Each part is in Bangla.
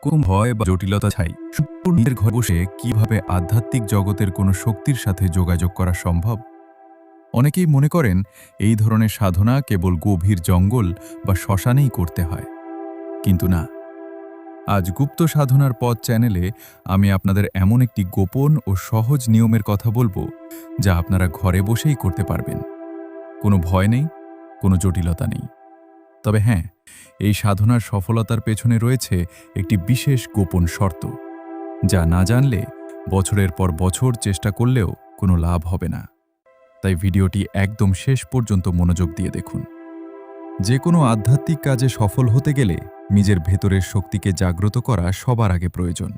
কোনো ভয় বা জটিলতা ছাই সম্পূর্ণ নিজের ঘরে বসে কিভাবে আধ্যাত্মিক জগতের কোনো শক্তির সাথে যোগাযোগ করা সম্ভব। অনেকেই মনে করেন এই ধরনের সাধনা কেবল গভীর জঙ্গল বা শ্মশানেই করতে হয়, কিন্তু না। আজ গুপ্ত সাধনার পথ চ্যানেলে আমি আপনাদের এমন একটি গোপন ও সহজ নিয়মের কথা বলবো, যা আপনারা ঘরে বসেই করতে পারবেন। কোনো ভয় নেই, কোনো জটিলতা নেই। তবে হ্যাঁ, এই সাধনার সফলতার পেছনে রয়েছে একটি বিশেষ গোপন শর্ত, যা না জানলে বছরের পর বছর চেষ্টা করলেও কোনো লাভ হবে না। তাই ভিডিওটি একদম শেষ পর্যন্ত মনোযোগ দিয়ে দেখুন। যে কোনো আধ্যাত্মিক কাজে সফল হতে গেলে নিজের ভেতরের শক্তিকে জাগ্রত করা সবার আগে প্রয়োজন।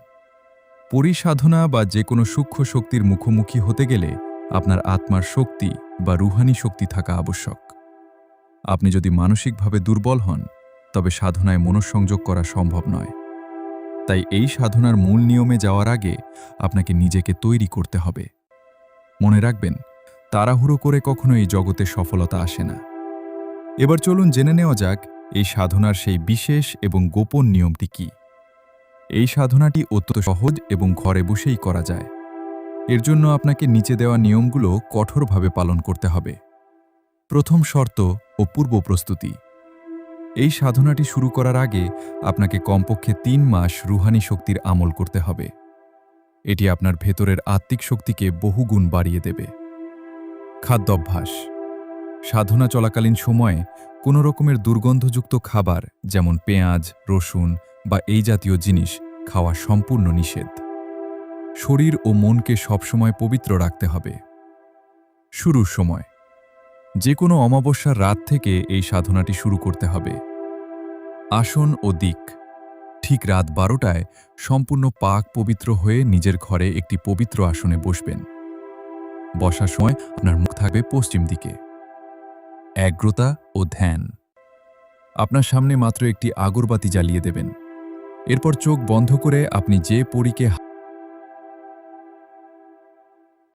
পরিসাধনা বা যে কোনো সূক্ষ্ম শক্তির মুখোমুখি হতে গেলে আপনার আত্মার শক্তি বা রুহানি শক্তি থাকা আবশ্যক। আপনি যদি মানসিকভাবে দুর্বল হন, তবে সাধনায় মনঃসংযোগ করা সম্ভব নয়। তাই এই সাধনার মূল নিয়মে যাওয়ার আগে আপনাকে নিজেকে তৈরি করতে হবে। মনে রাখবেন, তাড়াহুড়ো করে কখনো এই জগতে সফলতা আসে না। এবার চলুন জেনে নেওয়া যাক এই সাধনার সেই বিশেষ এবং গোপন নিয়মটি কি। এই সাধনাটি অত্যন্ত সহজ এবং ঘরে বসেই করা যায়। এর জন্য আপনাকে নিচে দেওয়া নিয়মগুলো কঠোরভাবে পালন করতে হবে। প্রথম শর্ত ও পূর্ব প্রস্তুতি। এই সাধনাটি শুরু করার আগে আপনাকে কমপক্ষে ৩ মাস রুহানি শক্তির আমল করতে হবে। এটি আপনার ভেতরের আত্মিক শক্তিকে বহুগুণ বাড়িয়ে দেবে। খাদ্যাভ্যাস। সাধনা চলাকালীন সময়ে কোনো রকমের দুর্গন্ধযুক্ত খাবার যেমন পেঁয়াজ, রসুন বা এই জাতীয় জিনিস খাওয়া সম্পূর্ণ নিষেধ। শরীর ও মনকে সবসময় পবিত্র রাখতে হবে। শুরুর সময় যে কোনো অমাবস্যার রাত থেকে এই সাধনাটি শুরু করতে হবে। আসন ও দিক। ঠিক রাত 12টায় সম্পূর্ণ পাক পবিত্র হয়ে নিজের ঘরে একটি পবিত্র আসনে বসবেন। বসার সময় আপনার মুখ থাকবে পশ্চিম দিকে। একাগ্রতা ও ধ্যান। আপনার সামনে মাত্র একটি আগরবাতি জ্বালিয়ে দেবেন। এরপর চোখ বন্ধ করে আপনি যে পরীকে